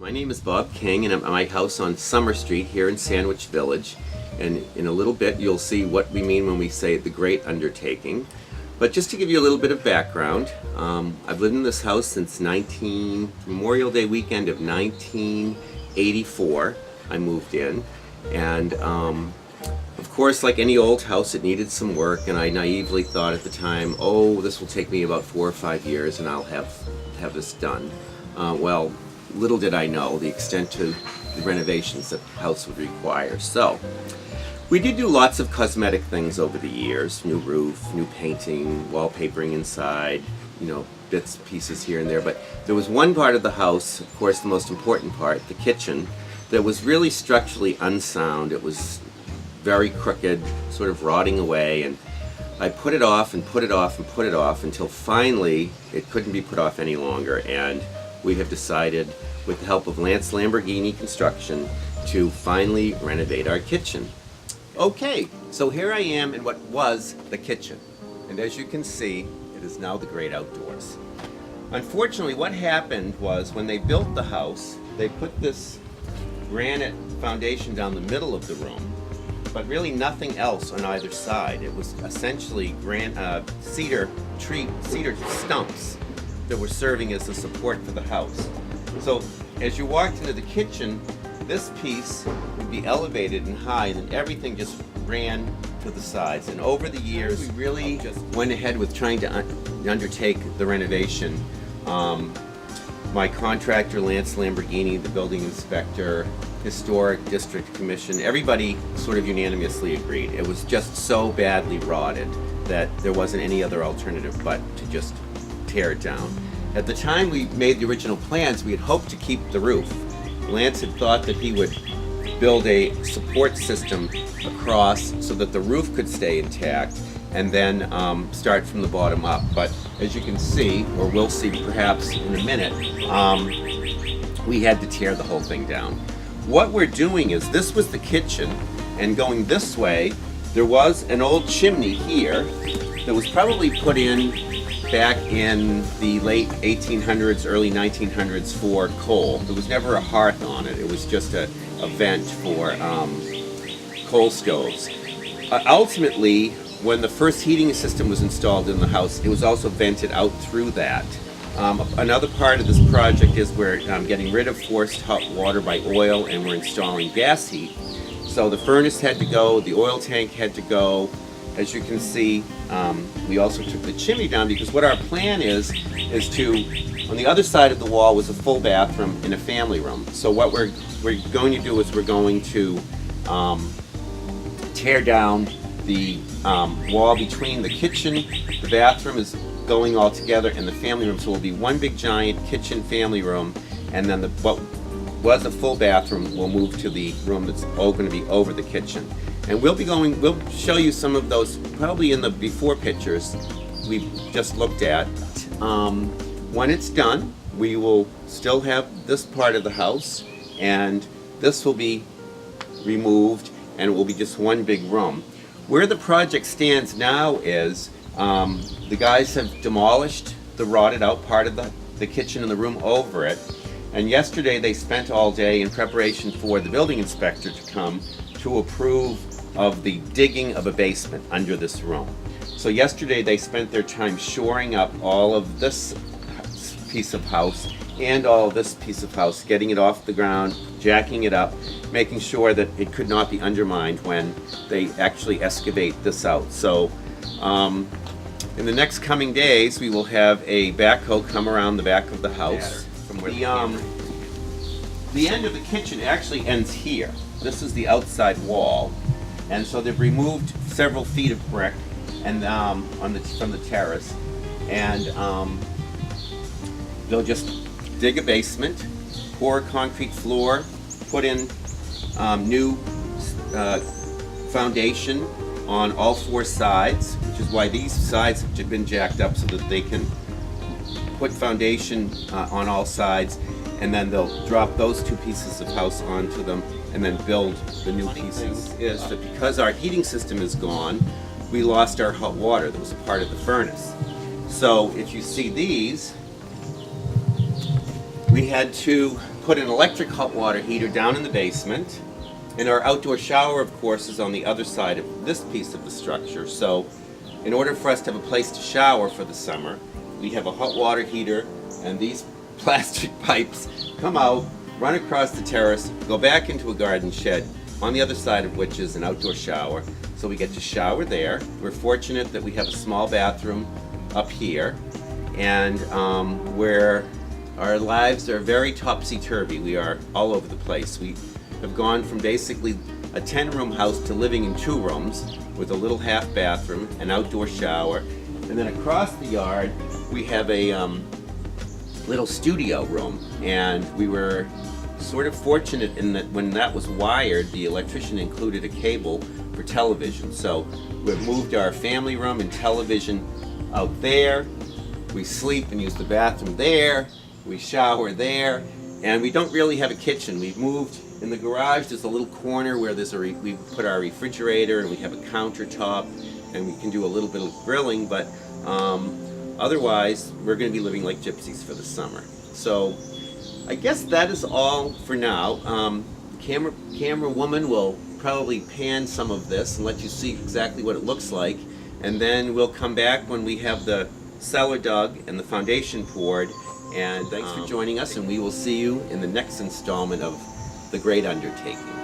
My name is Bob King, and I'm at my house on Summer Street here in Sandwich Village. And in a little bit you'll see what we mean when we say the Great Undertaking. But just to give you a little bit of background, I've lived in this house since Memorial Day weekend of 1984. I moved in, and of course, like any old house, it needed some work, and I naively thought at the time, oh, this will take me about 4 or 5 years and I'll have this done. Well, little did I know the extent to the renovations that the house would require. So we did do lots of cosmetic things over the years: new roof, new painting, wallpapering inside, bits, pieces here and there. But there was one part of the house, of course the most important part, the kitchen, that was really structurally unsound. It was very crooked, sort of rotting away, and I put it off and put it off and put it off until finally it couldn't be put off any longer, and we have decided, with the help of Lance Lamborghini Construction, to finally renovate our kitchen. Okay, so here I am in what was the kitchen, and as you can see, it is now the great outdoors. Unfortunately, what happened was when they built the house, they put this granite foundation down the middle of the room, but really nothing else on either side. It was essentially cedar stumps that were serving as the support for the house. So as you walked into the kitchen, this piece would be elevated and high, and then everything just ran to the sides. And over the years, we really just went ahead with trying to undertake the renovation. My contractor, Lance Lamborghini, the building inspector, Historic District Commission, everybody sort of unanimously agreed. It was just so badly rotted that there wasn't any other alternative but to just tear it down. At the time we made the original plans, we had hoped to keep the roof. Lance had thought that he would build a support system across so that the roof could stay intact, and then start from the bottom up. But as you can see, or we'll see perhaps in a minute, we had to tear the whole thing down. What we're doing is, this was the kitchen, and going this way, there was an old chimney here that was probably put in back in the late 1800s, early 1900s for coal. There was never a hearth on it. It was just a vent for coal stoves. Ultimately, when the first heating system was installed in the house, it was also vented out through that. Another part of this project is we're getting rid of forced hot water by oil, and we're installing gas heat. So the furnace had to go, the oil tank had to go. As you can see, we also took the chimney down, because what our plan is to, on the other side of the wall was a full bathroom and a family room. So what we're going to do is we're going to tear down the wall between the kitchen, the bathroom is going all together, and the family room. So it will be one big giant kitchen family room, and then what was a full bathroom will move to the room that's going to be over the kitchen. And we'll show you some of those probably in the before pictures we just looked at. When it's done, we will still have this part of the house, and this will be removed, and it will be just one big room. Where the project stands now is, the guys have demolished the rotted out part of the kitchen and the room over it, and yesterday they spent all day in preparation for the building inspector to come to approve of the digging of a basement under this room. So yesterday they spent their time shoring up all of this piece of house and all of this piece of house, getting it off the ground, jacking it up, making sure that it could not be undermined when they actually excavate this out. So in the next coming days, we will have a backhoe come around the back of the house. From where the end of the kitchen actually ends here. This is the outside wall, and so they've removed several feet of brick and from the terrace, and they'll just dig a basement, pour a concrete floor, put in new foundation on all 4 sides, which is why these sides have been jacked up, so that they can put foundation on all sides, and then they'll drop those 2 pieces of house onto them and then build the new pieces. Is that because our heating system is gone, we lost our hot water that was a part of the furnace. So if you see these, we had to put an electric hot water heater down in the basement, and our outdoor shower, of course, is on the other side of this piece of the structure. So in order for us to have a place to shower for the summer, we have a hot water heater, and these plastic pipes come out, run across the terrace, go back into a garden shed, on the other side of which is an outdoor shower. So we get to shower there. We're fortunate that we have a small bathroom up here, and where our lives are very topsy-turvy. We are all over the place. We have gone from basically a 10-room house to living in 2 rooms with a little half bathroom, an outdoor shower, and then across the yard we have a little studio room. And we were sort of fortunate in that when that was wired, the electrician included a cable for television. So we've moved our family room and television out there. We sleep and use the bathroom there. We shower there, and we don't really have a kitchen. We've moved in the garage. There's a little corner where we put our refrigerator, and we have a countertop, and we can do a little bit of grilling. But otherwise, we're going to be living like gypsies for the summer. So I guess that is all for now. Camera woman will probably pan some of this and let you see exactly what it looks like, and then we'll come back when we have the cellar dug and the foundation poured. And thanks for joining us, and we will see you in the next installment of The Great Undertaking.